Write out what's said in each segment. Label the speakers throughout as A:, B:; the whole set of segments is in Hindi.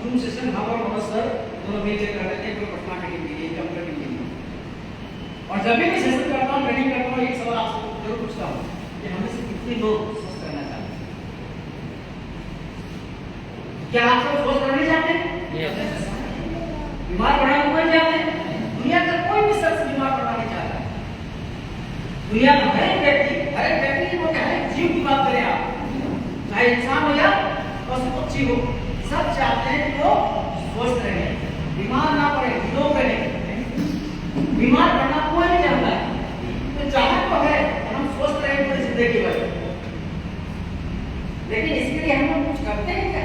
A: जूम सेशन हम और मोहम्मद सर दोनों मिलकर कर लेते हैं कोई पटना के लिए कंप्यूटर के लिए। और जब भी मैं सेशन करता हूँ ट्रेनिंग करता हूँ एक सवाल आपसे जरूर पूछता हूँ कि हमें से कितने लोग स्वस्थ रहना चाहते हैं? क्या आप लोग स्वस्थ रहना चाहते हैं? बीमार पड़ना कोई चाहते हैं? दुनिया का कोई भी शख्स बीमार पड़ना नहीं चाहता। दुनिया में हर एक व्यक्ति को क्या है, जीव की बात करें आप, चाहे इंसान हो या पशु पक्षी हो, सब चाहते हैं कि वो स्वस्थ रहे, बीमार ना पड़े, निरोग रहे। बीमार पड़ना कोई नहीं चाहता है, तो चाहत तो है कि हम स्वस्थ रहे पूरी जिंदगी भर। लेकिन इसके लिए हम लोग कुछ करते हैं क्या?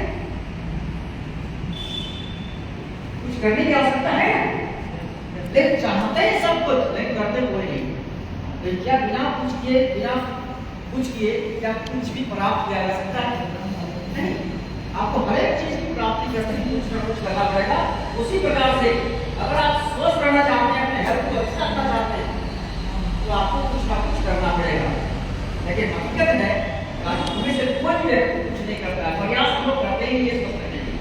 A: कुछ करने की आवश्यकता है? लेकिन चाहते हैं सब कुछ, लेकिन करते कोई नहीं। तो क्या बिना कुछ किए क्या कुछ भी प्राप्त किया जा सकता है? नहीं। आपको हर एक चीज की प्राप्ति करने के लिए कुछ ना कुछ करना पड़ेगा। उसी प्रकार से अगर आप स्वस्थ रहना चाहते हैं, अपने हेल्थ को अच्छा रखना चाहते हैं, तो आपको कुछ ना कुछ करना पड़ेगा। लेकिन हकीकत है उनमें से कोई भी कुछ नहीं करता है। प्रयास हम लोग करते ही ये स्वस्थ रहने के लिए।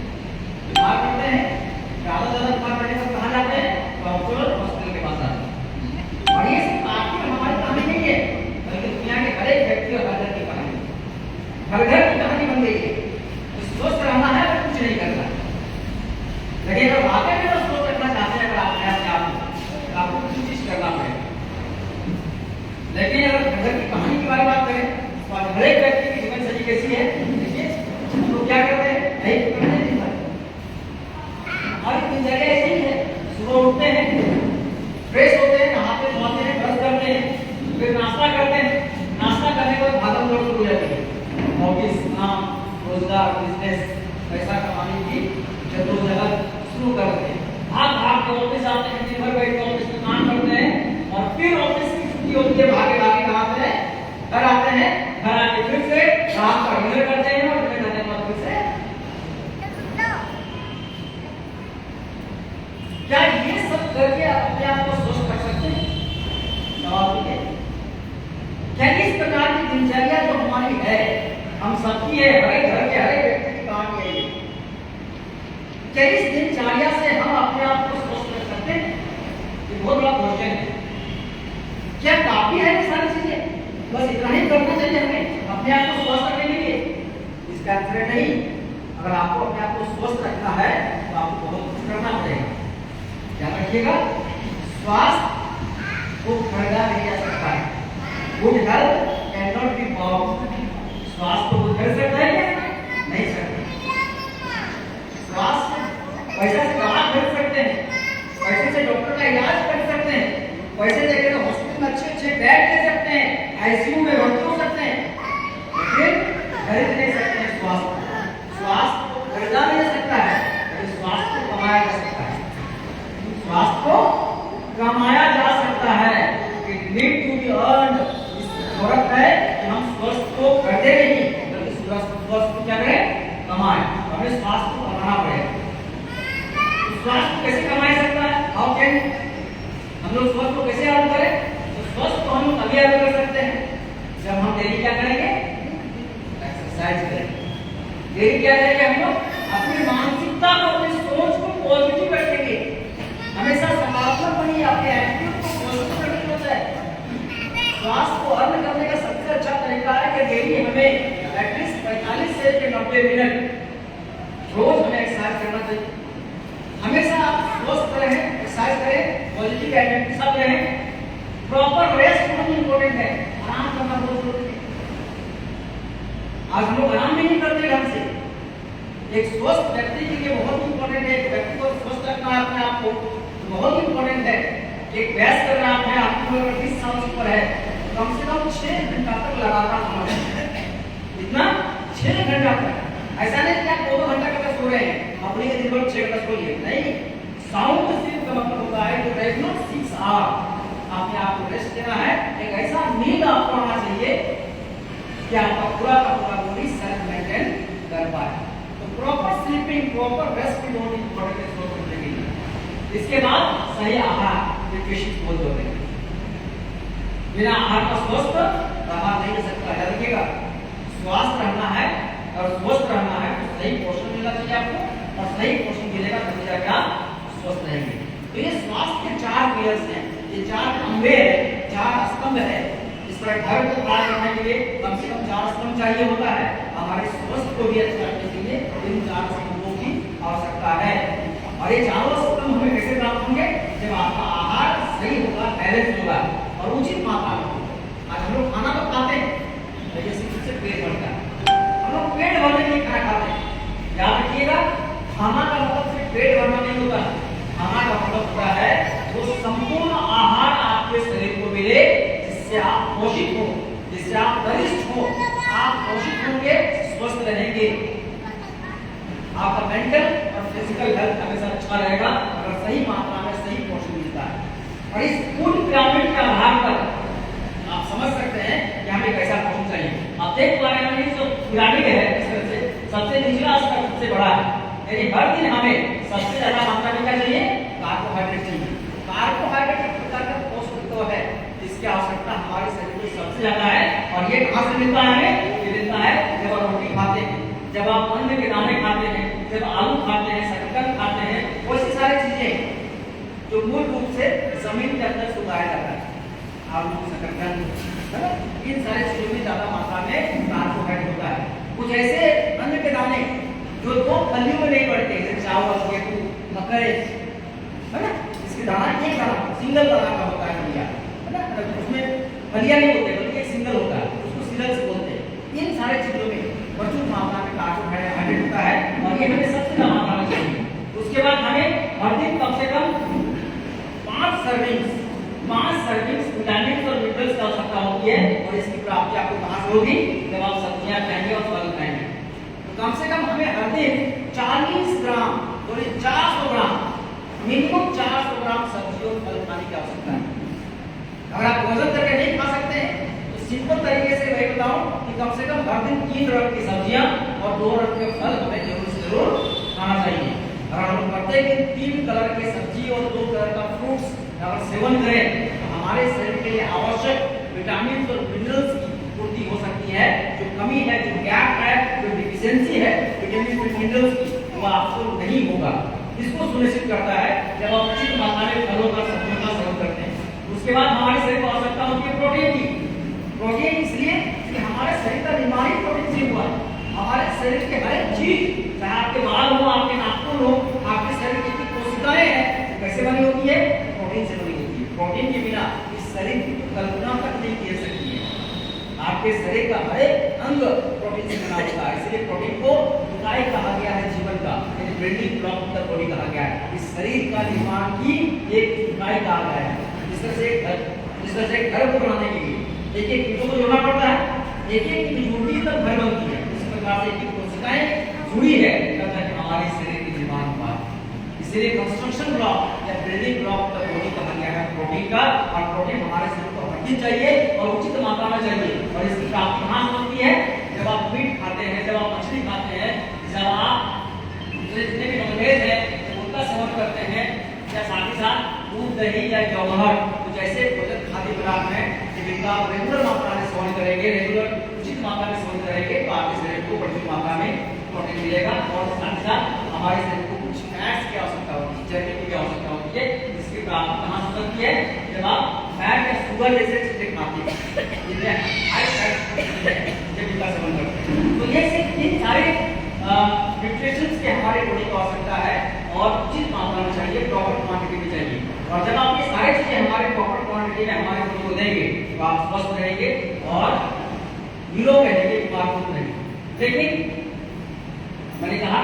A: बीमार पड़ते हैं, ज्यादा बीमार पड़ने पर कहाँ जाते हैं? डॉक्टर हॉस्पिटल के पास आते हैं। और ये सिर्फ आपकी हमारी कहानी नहीं है, बल्कि दुनिया के हर एक व्यक्ति और हर घर की कहानी, हर घर की कहानी बन गई है। स्वस्थ रहना है तो कुछ नहीं करना। लेकिन अगर वाकई में स्वस्थ रखना चाहते हैं, अगर आप आपको कुछ चीज करना पड़ेगा। लेकिन अगर घर की कहानी के बारे में बात करें तो हर एक व्यक्ति की जीवन शैली कैसी है? देखिए तो क्या करते हैं, हमारी दिनचर्या ऐसी ही है। सुबह उठते हैं, फ्रेश होते हैं, नहाते धोते हैं, ब्रश करते हैं, फिर नाश्ता करते हैं। नाश्ता करने के बाद भागम दौड़ शुरू हो जाती है। ऑफिस, काम, रोजगार, बिजनेस, पैसा कमाने की जद्दोजहद शुरू करते हैं। भाग के ऑफिस आते हैं, दिन भर बैठ के ऑफिस में काम करते हैं, और फिर ऑफिस की छुट्टी होती है, भागे कहाँ आते हैं? घर आते हैं। घर आके फिर से रात का डिनर करते हैं, और डिनर करने के बाद फिर से क्या ये सब करके अपने आप को स्वस्थ रख सकते हैं? सवाल है क्या इस प्रकार की दिनचर्या जो हमारी है, हम सबकी है, हर एक घर के हर एक व्यक्ति की कहानी है, क्या इस दिनचर्या से हम अपने आप को स्वस्थ रख सकते हैं? ये बहुत बड़ा क्वेश्चन है। क्या काफी है ये सारी चीजें? बस इतना ही करना चाहिए हमें अपने आप को स्वस्थ रखने के लिए? इसका आंसर नहीं। अगर आपको अपने आप को स्वस्थ रखना है तो आपको बहुत कुछ करना पड़ेगा। ध्यान रखिएगा, स्वास्थ्य को खरीदा नहीं जा सकता है। Good health can not be bought. स्वास्थ्य को खरीद सकता है क्या? नहीं सकता। स्वास्थ्य पैसे से दवा खरीद सकते हैं, पैसे से डॉक्टर का इलाज कर सकते हैं, पैसे देकर हॉस्पिटल में अच्छे बेड ले सकते हैं, आईसीयू में भर्ती हो सकते हैं, लेकिन खरीद नहीं सकते हैं स्वास्थ्य। स्वास्थ्य को खरीदा नहीं जा सकता है, लेकिन स्वास्थ्य को कमाया जा सकता है। स्वास्थ्य को कमाया जा सकता है। It need to be earned. इस जरूरत है कि हम स्वास्थ्य को खरीदे नहीं, बल्कि स्वास्थ्य को क्या करें? कमाएं। हमें स्वास्थ्य को कमाना पड़ेगा। स्वास्थ्य को कैसे कमाया सकता है? हाउ कैन हम लोग स्वास्थ्य को कैसे अर्न करें? तो स्वास्थ्य को हम तभी अर्न कर सकते हैं जब हम डेली क्या करेंगे? एक्सरसाइज करेंगे। डेली क्या करेंगे? हम लोग अपनी मानसिकता को, अपनी सोच को पॉजिटिव रखेंगे, हमेशा सकारात्मक बनिए, अपने एटीट्यूड को पॉजिटिव रखना होता है। स्वास्थ्य को अर्न करने का सबसे अच्छा तरीका है कि डेली हमें एटलीस्ट 45 से 90 मिनट रोज हमें एक्सरसाइज करना चाहिए। हमेशा आप स्वस्थ रहें, एक्सरसाइज करें, पॉजिटिव एटीट्यूड सब रहें। प्रॉपर रेस्ट बहुत इंपॉर्टेंट है, आराम करना बहुत जरूरी है। आज हम लोग आराम भी नहीं करते ढंग से। एक स्वस्थ व्यक्ति के लिए बहुत इंपॉर्टेंट है, एक व्यक्ति को स्वस्थ रखना है अपने आप को बहुत इंपॉर्टेंट है। एक वयस्क अगर आप हैं, आपकी उम्र 20 साल से ऊपर है, कम से कम 6 घंटा तक लगातार सोना चाहिए। इतना 6 घंटा तक। ऐसा नहीं कि आप 2 घंटा तक सो रहे हैं, अपने दिन भर 6 घंटा सोइए, नहीं। साउंड स्लीप का मतलब होता है कि रेगुलर 6 आवर अपने आप को रेस्ट देना है। एक ऐसा नींद आपको आना चाहिए कि आपका पूरा का पूरा बॉडी सेल्फ मेंटेन कर पाए। तो प्रॉपर स्लीपिंग, प्रॉपर रेस्ट भी बहुत इंपॉर्टेंट है स्वस्थ रहने के लिए। इसके बाद सही आहार, न्यूट्रिशन बहुत जरूरी है। बिना आहार का स्वस्थ रहा नहीं जा सकता। याद रखिएगा, स्वास्थ्य रहना है और स्वस्थ रहना है तो सही पोषण मिलना चाहिए आपको। और सही पोषण मिलेगा तभी जाके आप स्वस्थ रहेंगे। तो ये स्वास्थ्य के 4 पिलर्स हैं, ये 4 खंभे हैं, 4 स्तंभ है। इस तरह घर को खड़ा करने के लिए कम से कम 4 स्तंभ चाहिए होता है। हमारे स्वास्थ्य को भी अच्छा रखने के लिए इन 4 स्तंभों की आवश्यकता है। और ये चारों स्तंभ हमें कैसे प्राप्त होंगे? जब आपका आहार सही होगा, बैलेंस होगा और उचित मात्रा में होगा। आज हम लोग खाना तो खाते हैं, लेकिन सिर्फ पेट भरता है। हम लोग पेट भरने के लिए खाना खाते हैं। याद रखिएगा, खाना का मतलब सिर्फ पेट भरना नहीं होता। खाना का मतलब होता है वो संपूर्ण आहार आपके शरीर को मिले जिससे आप पोषित हो, जिससे आप बलिष्ठ हो, आप पोषित होंगे, स्वस्थ रहेंगे। आपका मेंटल और फिजिकल हेल्थ हमेशा अच्छा रहेगा अगर सही मात्रा में सही पोषण मिलता है। और इस पूर्ण पिरामिड के आधार पर आप समझ सकते हैं कि हमें कैसा पोषण चाहिए। आप देख पा रहे हैं जो पिरामिड है इस तरह से सबसे निचला स्तर सबसे बड़ा है, यानी हर दिन हमें सबसे ज्यादा मात्रा में क्या चाहिए? कार्बोहाइड्रेट चाहिए। कार्बोहाइड्रेट एक प्रकार का पोषक तत्व है जिसकी आवश्यकता हमारे शरीर में सबसे ज्यादा है। और ये कहाँ से मिलता है हमें? ये मिलता है जब आप रोटी खाते हैं, जब आप अन्न के दाने खाते हैं, जब आलू खाते हैं, शकरकंद खाते हैं, वैसी सारी चीजें जो मूल रूप से जमीन के अंदर से उगाया जाता है, आलू, शकरकंद, इन सारी चीजों में ज्यादा मात्रा में कार्बोहाइड्रेट होता है। कुछ ऐसे अन्न के दाने जो 2 फलियों में नहीं बढ़ते, जैसे चावल, गेहूं, मकई, है ना, इसके दाना एक दाना सिंगल दाना का होता है फलिया, है ना, उसमें फलिया नहीं होते बल्कि एक सिंगल होता है, उसको सिंगल से बोलते हैं। इन सारे चीजों में प्रचुर मात्रा में कार्बोहाइड्रेट होता है और ये हमें सबसे ज्यादा मात्रा में चाहिए। उसके बाद हमें हर दिन कम से कम 5 सर्विंग्स विटामिन और मिनरल्स की आवश्यकता होती है। और इसकी प्राप्ति आपको कहाँ से होगी? जब आप सब्जियां खाएंगे और फल खाएंगे। तो कम से कम हमें हर दिन 40 ग्राम, 400 ग्राम, मिनिमम 400 ग्राम सब्जी और फल खाने की आवश्यकता है। अगर आप वजन करके नहीं खा सकते हैं तो सिंपल तरीके से मैं बताऊं कि कम से कम हर दिन 3 रंग की सब्जियां और 2 रंग के फल हमें जरूर खाना चाहिए। अगर हम प्रत्येक दिन 3 कलर के सब्जी और 2 कलर का फ्रूट्स अगर सेवन करें तो हमारे शरीर के लिए आवश्यक विटामिन और मिनरल्स की पूर्ति हो सकती है। जो कमी है, जो गैप है, जो डिफिशियंसी है विटामिन और मिनरल्स की, वो आपको नहीं होगा। इसको सुनिश्चित करता है जब आप उचित मात्रा में फलों का, सब्जियों का सेवन करते हैं। उसके बाद हमारे शरीर को आवश्यकता होती है प्रोटीन की। प्रोटीन इसलिए कि हमारे शरीर का निर्माण ही प्रोटीन से हुआ है। हमारे शरीर के हर एक चीज, चाहे आपके बाल हो, आपके नाखून हो, आपके शरीर की कोशिकाएं हैं, कैसे बनी होती है? प्रोटीन से बनी होती है। प्रोटीन के बिना इस शरीर की कल्पना तक नहीं की जा सकती है। आपके शरीर का हर एक अंग प्रोटीन से बना होता है, इसलिए प्रोटीन को इकाई कहा गया है जीवन का, यानी building block of the body कहा गया है। इस शरीर का निर्माण की एक इकाई कहा गया है। जिस तरह से घर को बनाने के लिए एक एक ईंटों को जोड़ना पड़ता है, एक एक यूनिट तक घर बनती है, इस प्रकार से एक कोशिकाएं जुड़ी है तब तक हमारे शरीर के निर्माण हुआ है। इसलिए कंस्ट्रक्शन ब्लॉक या building block of the body कहा गया है प्रोटीन का। और प्रोटीन हमारे शरीर को हर दिन चाहिए और उचित मात्रा में चाहिए। और इसकी प्राप्ति कहाँ होती है? जब आप मीट खाते हैं, जब आप मछली खाते हैं, जब आप जितने भी नॉनवेज है उनका सेवन करते हैं, या साथ ही साथ दूध, दही या जौहर, कुछ ऐसे भोजन खाद्य पदार्थ हैं जिनका आप रेगुलर मात्रा में सेवन करेंगे, रेगुलर उचित मात्रा में सेवन करेंगे तो आपके शरीर को प्रचुर मात्रा में प्रोटीन मिलेगा। और साथ ही साथ हमारे शरीर को कुछ फैट्स की आवश्यकता होती है, चर्बी की आवश्यकता होती है, जिसकी प्राप्ति कहाँ से होती है? जब आप फैट या शुगर जैसे चीजें खाते हैं, जिनमें हाई फैट जिनका सेवन करते हैं। तो ये सिर्फ इन सारे न्यूट्रिशंस के हमारे बॉडी को आवश्यकता है और उचित मात्रा में चाहिए, प्रॉपर क्वांटिटी में चाहिए। और जब आप ये सारी चीजें हमारे प्रॉपर क्वांटिटी में हमारे बॉडी को देंगे तो आप स्वस्थ रहेंगे और निरोग रहेंगे, बीमार मुक्त रहेंगे। लेकिन मैंने कहा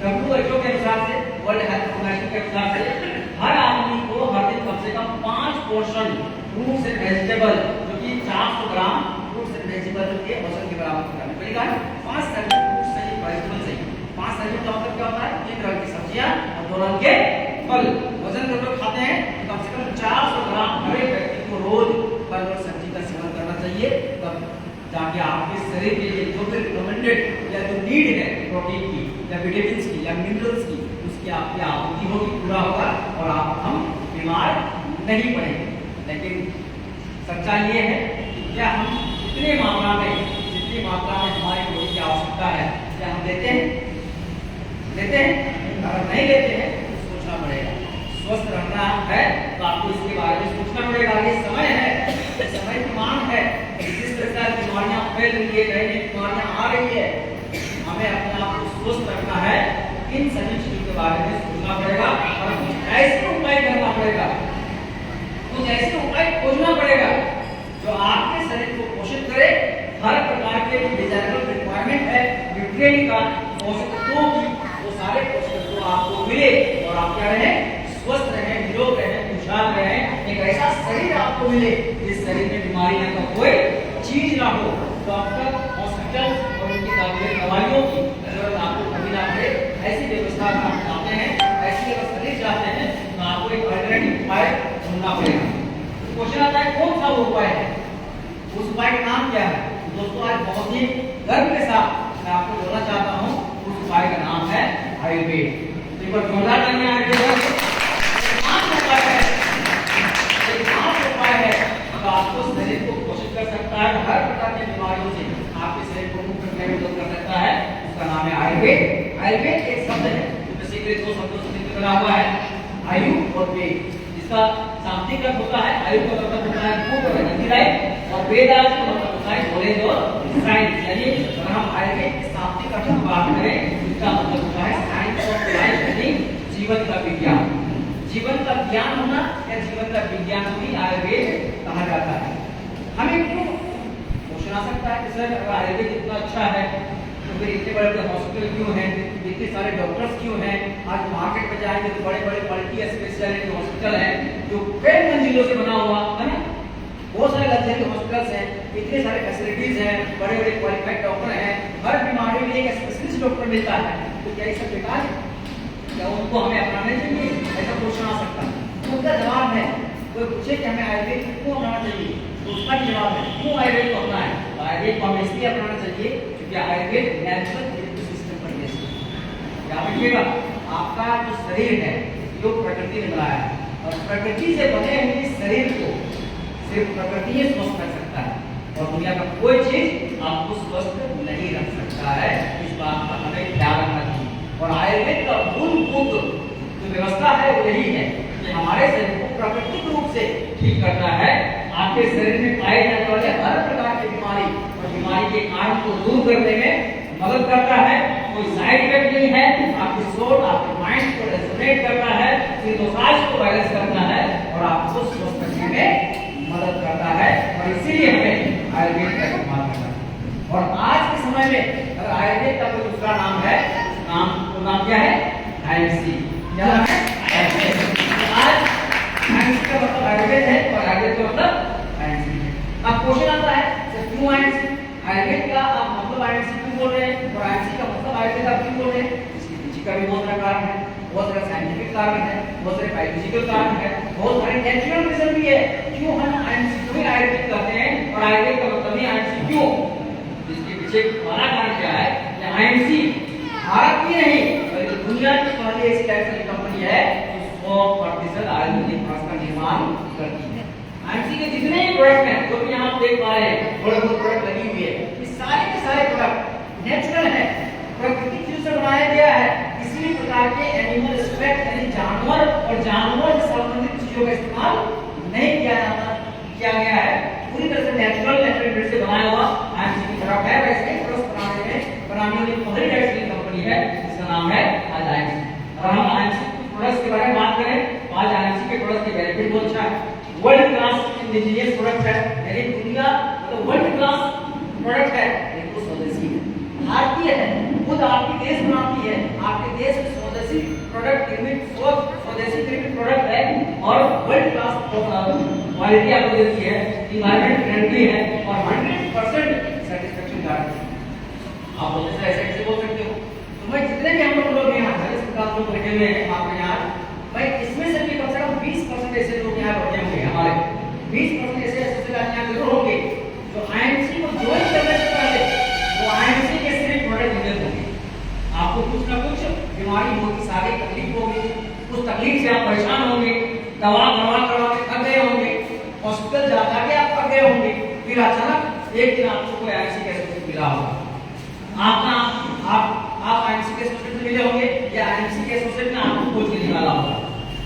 A: WHO के अनुसार से, वर्ल्ड हेल्थ ऑर्गेनाइजेशन के अनुसार से हर आदमी को हर दिन कम से कम 5 पोर्शन फ्रूट्स एंड वेजिटेबल, जो कि 400 ग्राम फ्रूट्स एंड वेजिटेबल के औसत के बराबर होता है। मैंने कहा 5 सर्विंग फ्रूट्स चाहिए, वेजिटेबल चाहिए। 5 सर्विंग का मतलब क्या होता है? 3 रंग की सब्जियां और 2 रंग के फल। वजन जब लोग खाते हैं तो कम से कम 400 ग्राम हर एक व्यक्ति को रोज फल और सब्जी का सेवन करना चाहिए, तब ताकि आपके शरीर के लिए जो भी रिकमेंडेड या जो नीड है प्रोटीन की या विटामिन्स की या मिनरल्स की, उसकी आपकी आपूर्ति होगी, पूरा होगा और हम बीमार नहीं पड़ेंगे। लेकिन सच्चाई ये है कि क्या हम इतने मात्रा में, जितनी मात्रा में हमारी बॉडी की आवश्यकता है, क्या हम देते हैं? लेते हैं? अगर नहीं लेते हैं तो सोचना पड़ेगा। स्वस्थ रहना है तो आपको इसके बारे में सोचना पड़ेगा। ये समय है, समय की मांग है। जिस प्रकार बीमारियां फैल रही है, नई नई बीमारियां आ रही है, हमें अपने आप को स्वस्थ रखना है। इन सभी चीजों के बारे में सोचना पड़ेगा और कुछ ऐसे उपाय करना पड़ेगा, कुछ ऐसे उपाय खोजना पड़ेगा जो आपके शरीर को पोषित करे। हर प्रकार के डिजाइनर रिक्वायरमेंट है न्यूट्रिएंट का, पोषक तत्वों की, वो सारे पोषक तत्व आपको मिले और आप क्या रहे, स्वस्थ रहे, निरोग रहे, खुशहाल रहे। एक ऐसा शरीर आपको मिले जिस शरीर में बीमारी का कोई चीज ना हो। डॉक्टर, हॉस्पिटल और उनकी दवाइयों की जरूरत आपको कभी ना पड़े। ऐसी व्यवस्था में आप चाहते हैं, ऐसी अगर शरीर चाहते हैं तो आपको एक अल्टरनेटिव उपाय ढूंढना पड़ेगा। क्वेश्चन आता है कौन सा वो उपाय है, उस उपाय का नाम क्या है? दोस्तों आज बहुत ही गर्व के साथ मैं आपको बोलना चाहता हूँ उस उपाय का नाम है आयुर्वेद। तो एक बार जोरदार तालियां आयुर्वेद उपाय है तो आपको शरीर को पोषित कर सकता है, हर प्रकार की बीमारियों से आपके शरीर को मुक्त करने में मदद कर सकता है। उसका नाम है आयुर्वेद। आयुर्वेद एक शब्द है जो बेसिकली दो शब्दों से मिलकर बना हुआ है, आयु और वेद। इसका शाब्दिक अर्थ होता है, आयु का मतलब होता है बुक और लाइफ, और वेद का मतलब होता है नॉलेज और साइंस। यानी अगर हम आयुर्वेद के शाब्दिक अर्थ की बात करें इसका मतलब होता है साइंस ऑफ लाइफ, यानी जीवन का विज्ञान। जीवन का ज्ञान होना या जीवन का विज्ञान भी आयुर्वेद कहा जाता है। हमें क्यों क्वेश्चन आ सकता है कि सर अगर आयुर्वेद इतना अच्छा है तो फिर इतने बड़े बड़े हॉस्पिटल क्यों हैं, इतने सारे डॉक्टर्स क्यों हैं? आज मार्केट में जाएंगे तो बड़े बड़े मल्टी स्पेशलिटी हॉस्पिटल हैं जो कई मंजिलों से बना हुआ है ना, बहुत सारे लग्जरी हॉस्पिटल्स हैं, इतने सारे फैसिलिटीज हैं, बड़े बड़े क्वालिफाइड डॉक्टर हैं, हर बीमारी में एक स्पेशलिस्ट डॉक्टर मिलता है। तो क्या ये सब बेकार है? क्या उनको हमें अपनाना चाहिए? ऐसा क्वेश्चन आ सकता है। तो उसका जवाब है, कोई पूछे कि हमें आयुर्वेद क्यों अपनाना चाहिए तो उसका जवाब है क्यों आयुर्वेद को अपनाएं। तो आयुर्वेद को हमें इसलिए अपनाना चाहिए क्योंकि आयुर्वेद नेचुरल थेरेपी सिस्टम पर बेस्ड है। याद रखिएगा, आपका जो शरीर है जो प्रकृति ने बनाया है और प्रकृति से बने हुए शरीर को सिर्फ प्रकृति ही स्वस्थ रख सकता है और दुनिया का कोई चीज आपको स्वस्थ नहीं रख सकता है। इस बात का हमें ख्याल रखना चाहिए। और आयुर्वेद का मूलभूत जो व्यवस्था है वो यही है कि हमारे शरीर को प्राकृतिक रूप से ठीक करना है। आपके शरीर में पाए जाने वाले हर प्रकार की बीमारी और बीमारी के कारण को दूर करने में मदद करता है। कोई साइड इफेक्ट नहीं है, आपके सोल आपके माइंड को रेजोनेट करता है, सिंथेसाइज को बैलेंस करता है और आपको स्वस्थ रखने में मदद करता है। और इसीलिए हमें आयुर्वेद का इस्तेमाल करना है। और आज के समय में अगर आयुर्वेद का कोई दूसरा नाम है, नाम क्या है? आयुर्वेद। क्या नाम है? आज आयुर्वेद का मतलब आयुर्वेद है और आयुर्वेद का मतलब आयुर्वेद है। अब क्वेश्चन आता है सर क्यों आयुर्वेद? आयुर्वेद का आप मतलब आयुर्वेद क्यों बोल रहे हैं और आयुर्वेद का मतलब आयुर्वेद आप क्यों बोल रहे हैं? इसके पीछे का भी बहुत सारा कारण है, बहुत सारे साइंटिफिक कारण है, बहुत सारे बायोलॉजिकल कारण है, बहुत सारे नेचुरल रीजन भी है क्यों हम आयुर्वेद को आयुर्वेद कहते हैं और आयुर्वेद का मतलब ही आयुर्वेद क्यों। इसके पीछे हमारा कारण क्या है कि आयुर्वेद भारत की नहीं बल्कि दुनिया की पहली ऐसी कैपिटल कंपनी है जो 100% आयुर्वेदिक प्रोडक्ट्स का निर्माण करती है। आयुर्वेद के जितने भी प्रोडक्ट हैं जो भी यहाँ आप देख पा रहे हैं, बड़े बड़े प्रोडक्ट लगी हुई है, ये सारे के सारे प्रोडक्ट नेचुरल है, प्राकृतिक चीजों से बनाया गया है। किसी भी प्रकार के एनिमल एक्सट्रैक्ट यानी जानवर और जानवर से संबंधित चीजों का इस्तेमाल नहीं किया गया है। पूरी तरह से नेचुरल से बनाया हुआ आयुर्वेदिक प्रोडक्ट है। वैसे ही प्रोडक्ट बनाने वाली पहली ऐसी कंपनी है जिसका नाम है आज आयुर्वेद। और हम आयुर्वेदिक प्रोडक्ट्स के बारे में बात करें तो आज आयुर्वेद के प्रोडक्ट के बेनिफिट बहुत अच्छा है। वर्ल्ड क्लास इंडिजिनियस प्रोडक्ट है, यानी दुनिया मतलब वर्ल्ड क्लास प्रोडक्ट है, लेकिन वो स्वदेशी है, भारतीय है, खुद आपके देश बनाती है। आपके देश में स्वदेशी प्रोडक्ट निर्मित स्वदेशी निर्मित प्रोडक्ट है और वर्ल्ड क्लास क्वालिटी आपको देती है, एनवायरमेंट फ्रेंडली है और 100% सेटिस्फैक्शन गारंटी। आप बोलते हैं ऐसे कैसे बोल सकते हो? तो मैं जितने भी हम लोग यहाँ 40-50 लोग बैठे हुए हैं आपके यहाँ, भाई इसमें से भी कम से कम 20% ऐसे लोग यहाँ बैठे होंगे, हमारे 20% ऐसे यहाँ जरूर होंगे जो आईएमसी को ज्वाइन करने से पहले वो आईएमसी के सिर्फ प्रोडक्ट यूजर होंगे। आपको कुछ ना कुछ बीमारी होगी, सारी तकलीफ होगी, उस तकलीफ से आप परेशान होंगे, दवा करवा के थक गए होंगे, हॉस्पिटल जाके आप थक गए होंगे, फिर अचानक एक दिन आपको कोई आईएमसी का सर्टिफिकेट मिला होगा। आप आईएमसी के सर्टिफिकेट मिले होंगे या आईएमसी के एसोसिएट ने आपको खोज के निकाला होगा,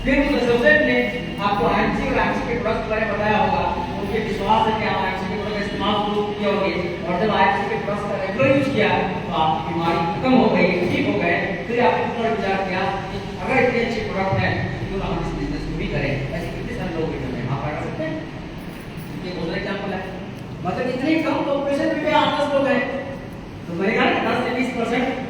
A: फिर उस एसोसिएट ने आपको आईएमसी और आईएमसी के प्रोडक्ट के बारे में बताया होगा, उनके विश्वास है कि आप आईएमसी के प्रोडक्ट का इस्तेमाल जरूर किए होंगे, और जब आईएमसी के प्रोडक्ट का रेगुलर यूज किया तो आपकी बीमारी खत्म हो गई, ठीक हो गए, फिर आपने पुनर्विचार किया कि अगर इतने अच्छे प्रोडक्ट हैं क्यों ना हम इस बिजनेस को भी करें। ऐसे कितने सारे लोग हैं आप कर सकते हैं, ये बहुत एग्जांपल है। मतलब इतनी कम पॉपुलेशन में भी 8-10 लोग हैं, तो मेरे ख्याल में 10 से 20%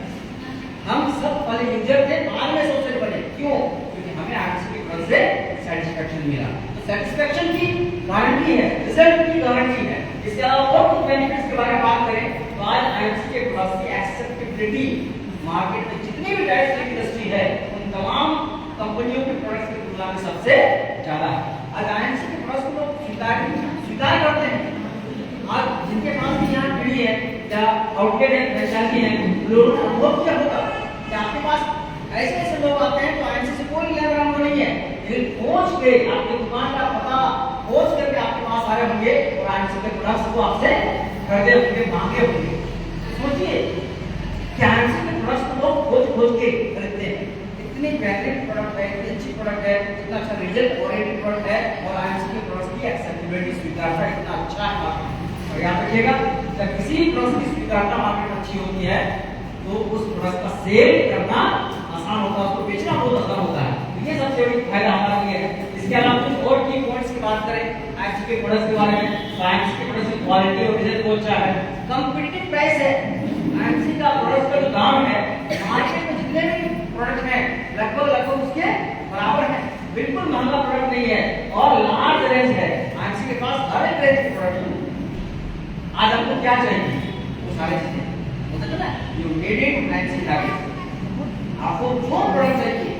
A: हम सब पहले यूजर थे, बाद में सोशल बने। क्यों? क्योंकि हमें आईएमसी के प्रोडक्ट से सेटिस्फेक्शन मिला। तो सेटिस्फेक्शन की गारंटी है, रिजल्ट की गारंटी है। इसके अलावा और कुछ बेनिफिट्स के बारे में बात करें तो आज आईएमसी के प्रोडक्ट की एक्सेप्टेबिलिटी मार्केट में जितनी भी डायरेक्ट इंडस्ट्री है उन तमाम कंपनियों के प्रोडक्ट्स की तुलना में सबसे ज्यादा है। आज आईएमसी के प्रोडक्ट्स को लोग स्वीकार करते हैं। आज जिनके पास भी यहाँ पीढ़ी है या आउटलेट है, वैशाली है, लोगों का अनुभव क्या होगा कि आपके पास ऐसे ऐसे लोग आते हैं तो आईएमसी से कोई लेना देना नहीं है, लेकिन खोज के आपकी दुकान का पता खोज करके आपके पास आ रहे होंगे और आईएमसी के प्रोडक्ट्स को आपसे खरीदे होंगे, मांगे होंगे। सोचिए कि आईएमसी के प्रोडक्ट्स को लोग खोज के खरीदते हैं। इतनी बेहतरीन प्रोडक्ट है, इतनी अच्छी प्रोडक्ट है, इतना अच्छा रिजल्ट ओरिएंटेड प्रोडक्ट है, और आईएमसी के प्रोडक्ट्स की एक्सेप्टेबिलिटी स्वीकारता इतना अच्छा है। और याद रखिएगा जब किसी प्रोडक्ट की स्वीकारता मार्केट में अच्छी होती है तो उस प्रोडक्ट का सेल करना आसान होता है, उसको बेचना बहुत आसान होता है। ये सबसे बड़ी फायदा हमारा ये है। इसके अलावा कुछ और की पॉइंट्स की बात करें आईएमसी के प्रोडक्ट्स के बारे में, तो आईएमसी के प्रोडक्ट्स की क्वालिटी और रिजल्ट बहुत अच्छा है, कंपटीटिव प्राइस है। आईएमसी का प्रोडक्ट का जो दाम है मार्केट में जितने भी प्रोडक्ट हैं लगभग उसके बराबर है, बिल्कुल महंगा प्रोडक्ट नहीं है, और लार्ज रेंज है। आईएमसी के पास हर एक रेंज के प्रोडक्ट है। आज आपको क्या चाहिए वो सारी चीजें होता है ना, you need it IMC target. आपको जो प्रोडक्ट चाहिए,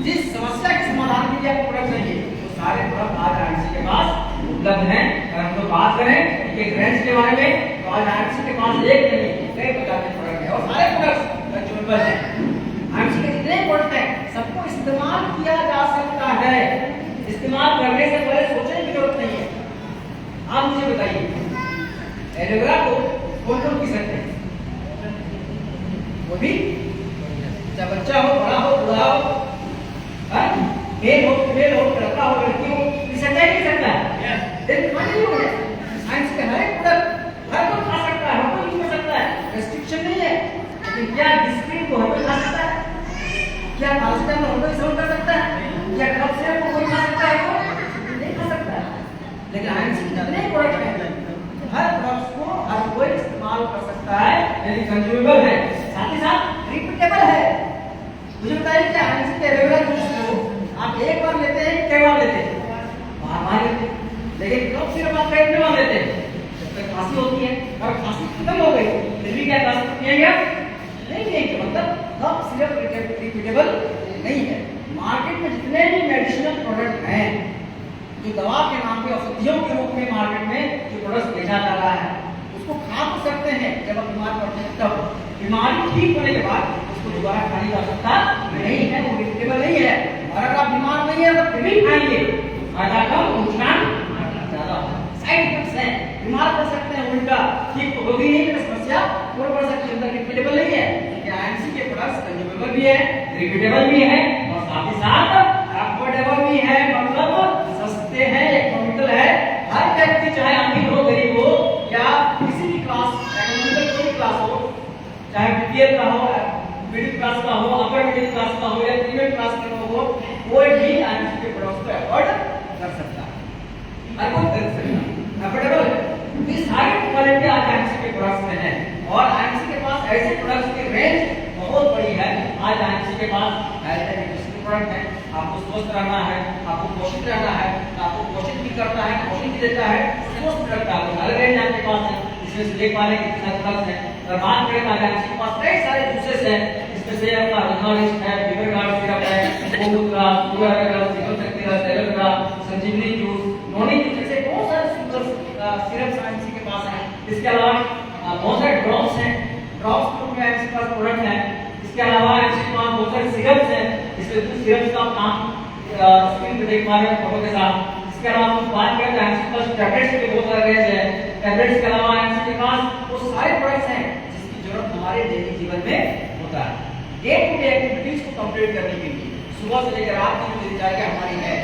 A: जिस समस्या के समाधान के लिए आपको प्रोडक्ट चाहिए, वो सारे प्रोडक्ट आज आईएमसी के पास उपलब्ध हैं। अगर हम लोग बात करें कि रेंज के बारे में तो आज आईएमसी के पास एक नहीं कई प्रकार के प्रोडक्ट हैं, और सारे प्रोडक्ट कंज्यूमेबल हैं। आईएमसी के जितने प्रोडक्ट हैं सबको इस्तेमाल किया जा सकता है, इस्तेमाल करने से पहले सोचने की जरूरत नहीं है। आप मुझे बताइए एलोवेरा को कौन पी सकते हैं? वो भी चाहे बच्चा हो, बड़ा हो, बूढ़ा हो, मेल हो, फीमेल हो, लड़का हो, लड़की हो, पी सकता है नहीं सकता है? साइंस के हर एक प्रोडक्ट हर कोई खा सकता है, हर कोई यूज कर सकता है, रेस्ट्रिक्शन नहीं है। लेकिन क्या डिस्क्रीन को हर कोई खा सकता है? क्या पैरासिटामोल हर कोई सेवन कर सकता है? क्या कफ सिरप को कोई खा सकता है? नहीं खा सकता है। लेकिन आईएमसी के जितने प्रोडक्ट हैं हर प्रोडक्ट को हर कोई इस्तेमाल कर सकता है, यानी कंज्यूमेबल है, साथ ही साथ रिपीटेबल है। मुझे बताइए कि आईएमसी के एलोवेरा जूस को आप एक बार लेते हैं, कई बार लेते हैं? बार लेते हैं। लेकिन कफ सिरप आप कई बार लेते हैं? जब तक खांसी होती है और खांसी खत्म हो गई फिर भी क्या कफ सिरप पिएंगे? नहीं पिएंगे। मतलब कफ सिरप रिपीटेबल नहीं है। मार्केट में जितने भी मेडिसिनल प्रोडक्ट हैं जो दवा के नाम पे औषधियों के रूप में मार्केट में जो प्रोडक्ट बेचा जा रहा है, उसको खा तो सकते हैं जब आप बीमार पड़ते हैं, तब बीमारी ठीक होने के बाद उसको दोबारा खाने की आवश्यकता नहीं है, वो रिपीटेबल नहीं है। और अगर आप बीमार नहीं है तो फिर भी खाएंगे, फायदा कम नुकसान ज्यादा। साइड इफेक्ट्स हैं, बीमार पड़ सकते हैं, उल्टा ठीक तो होगी नहीं, समस्या और बढ़ सकती है, अंदर रिपीटेबल नहीं है। आईएमसी के प्रोडक्ट्स कंज्यूमेबल भी है, रिपीटेबल भी है, और साथ ही साथ अफोर्डेबल भी है, मतलब सस्ते हैं, इकोनॉमिकल है। हर व्यक्ति चाहे अमीर हो, गरीब हो, या किसी भी क्लास, इकोनॉमिकल कोई क्लास हो, चाहे बीपीएल का हो, मिडिल क्लास का हो, अपर मिडिल क्लास का हो, या प्रीमियम क्लास का हो, कोई भी आईएमसी के प्रोडक्ट्स को अफोर्ड कर सकता है, हर कोई खरीद सकता है, अफोर्डेबल है। ये सारी क्वालिटी आज आईएमसी के प्रोडक्ट्स में है, और आईएमसी के पास ऐसे प्रोडक्ट्स की रेंज बहुत बड़ी है। आज आईएमसी के पास हेल्थ एंड न्यूट्रिशन प्रोडक्ट है, आपको स्वस्थ रहना है, आपको पोषित रहना है, आपको पोषित भी करता है, पोषण भी देता है, स्वस्थ रखता है। हर रेंज आपके पास है, इसमें से देख पा रहे हैं कितना प्रोडक्ट है। और बात करें तो आईएमसी के पास कई सारे जूसेस हैं, इसमें से आपका रिनोलिस्ट है, लिवर गार्ड सिरप है, गोमूत्र, पूरा जीवन शक्ति रस, एलोवेरा, संजीवनी जूस, नोनी जूस, जैसे बहुत सारे सुंदर सिरप आईएमसी के पास है। इसके अलावा बहुत सारे ड्रॉप्स हैं, ड्रॉप्स के रूप में आईएमसी के पास प्रोडक्ट है। इसके अलावा आईएमसी के पास बहुत सारे सिरप्स हैं, इसमें कुछ सिरप्स का काम स्क्रीन पे देख पा रहे हैं फोटो के साथ। इसके अलावा हम बात करें तो आईएमसी के पास टैबलेट्स के बहुत सारे रेंज है। टैबलेट्स के अलावा आईएमसी के पास वो सारे प्रोडक्ट्स हैं जिसकी जरूरत हमारे दैनिक जीवन में होता है। डे टू डे एक्टिविटीज को कंप्लीट करने के लिए सुबह से लेकर रात तक जो दिनचर्या हमारी है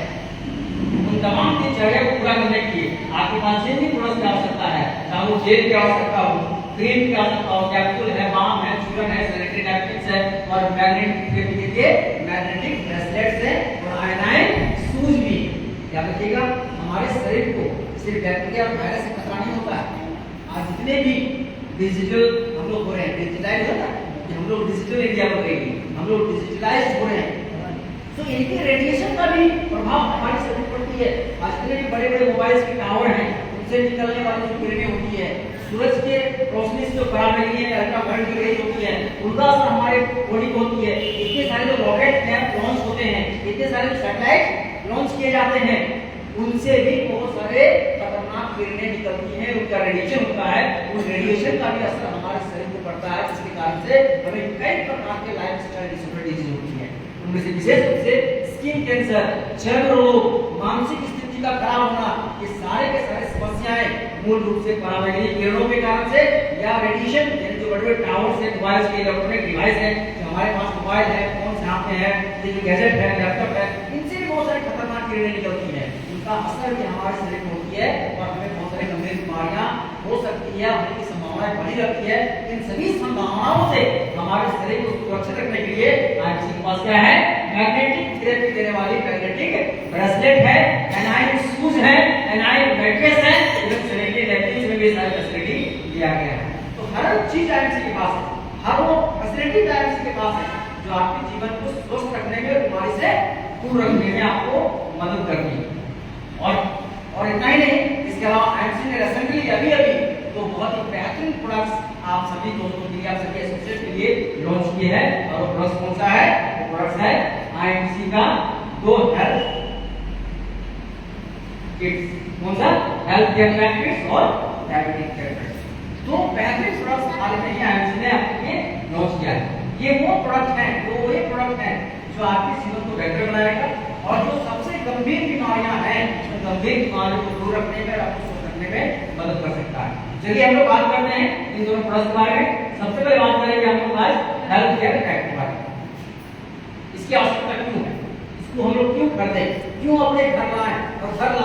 A: उन तमाम दिनचर्या को पूरा करने के लिए आपके पास जिन भी प्रोडक्ट्स की आवश्यकता है, चाहे वो जेल की आवश्यकता हो, क्रीम की आवश्यकता हो, कैप्सूल है, बाम है, चूरन है, सैनिटरी नैपकिन्स है और मैग्नेटिक ब्रेसलेट्स है और आयनाइन शूज भी। याद रखिएगा, हमारे शरीर को सिर्फ बैक्टीरिया और वायरस से खतरा नहीं होता है। आज जितने भी डिजिटल हम लोग हो रहे हैं, डिजिटलाइज होता है कि हम लोग डिजिटल इंडिया में रहेंगे, हम लोग डिजिटलाइज हो रहे हैं, तो इनके रेडिएशन का भी प्रभाव हमारे शरीर पर पड़ती है। आज जितने भी बड़े बड़े मोबाइल्स के टावर हैं उनसे निकलने वाली जो किरणें होती है, सूरज के रोशनी से जो पराबैंगनी है, अल्ट्रावायलेट की रेज होती है, उनका असर हमारे बॉडी को होती है। इतने सारे जो रॉकेट लॉन्च होते हैं, इतने सारे जो सैटेलाइट लॉन्च किए जाते हैं, उनसे भी बहुत सारे खतरनाक किरणें निकलती हैं, उनका रेडिएशन होता है। उस रेडिएशन का भी असर हमारे शरीर को पड़ता है, जिसके कारण से हमें कई प्रकार के लाइफस्टाइल डिसऑर्डर होती है। उनमें से विशेष रूप से स्किन कैंसर, चर्म रोग, मानसिक स्थिति का खराब होना, ये सारे के सारे समस्याएं मूल रूप से पराबैंगनी किरणों के कारण से या रेडिएशन, यानी जो बड़े-बड़े टावर्स से मोबाइल्स के इलेक्ट्रॉनिक डिवाइस है, जो हमारे पास मोबाइल है, फोन यहाँ पे है, ये गैजेट है, लैपटॉप है, इनसे भी बहुत सारी खतरनाक किरणें निकलती हैं। इनका असर भी हमारे शरीर में होती है और हमें बहुत सारी गंभीर बीमारियां हो सकती है, होने की संभावना बनी रहती है। इन सभी संभावनाओं से हमारे शरीर को सुरक्षित रखने के लिए आज के पास क्या है, मैग्नेटिक थेरेपी देने वाली मैग्नेटिक ब्रेसलेट है, एनाइन शूज है, एनाइन मैट्रेस है, इवन सैनिटरी नैपकिन्स में भी सारी फैसिलिटी दिया गया है। तो हर चीज आईएमसी के पास है, हर वो फैसिलिटी आईएमसी के पास है जो आपके जीवन को स्वस्थ रखने में, बीमारी से दूर रखने में आपको मदद करती है। और इतना ही नहीं, इसके अलावा आईएमसी ने रिसेंटली अभी तो बहुत ही बेहतरीन प्रोडक्ट्स आप सभी दोस्तों के लिए, आप सभी एसोसिएट के लिए लॉन्च किए हैं। और वो प्रोडक्ट्स कौन सा है? वो प्रोडक्ट्स है आईएमसी का 2 हेल्थ किट्स। कौन सा? हेल्थ केयर किट्स और डायबिटिक केयर किट्स। 2 बेहतरीन प्रोडक्ट्स हाल में ही आईएमसी ने आपके लिए लॉन्च किया है। ये वो प्रोडक्ट हैं, वो वही प्रोडक्ट हैं जो आपके जीवन को बेहतर बनाएगा और जो सबसे गंभीर बीमारियां हैं, गंभीर बीमारियों को दूर रखने में, आपको स्वस्थ रखने में मदद कर सकता है। चलिए हम लोग बात करते हैं इन दोनों प्रोडक्ट्स के बारे में। सबसे पहले बात करेंगे हम लोग आज हेल्थ केयर पैक के बारे में। इसकी आवश्यकता क्यों है, इसको हम लोग क्यों खरीदें, क्यों अपने घर लाएं और घर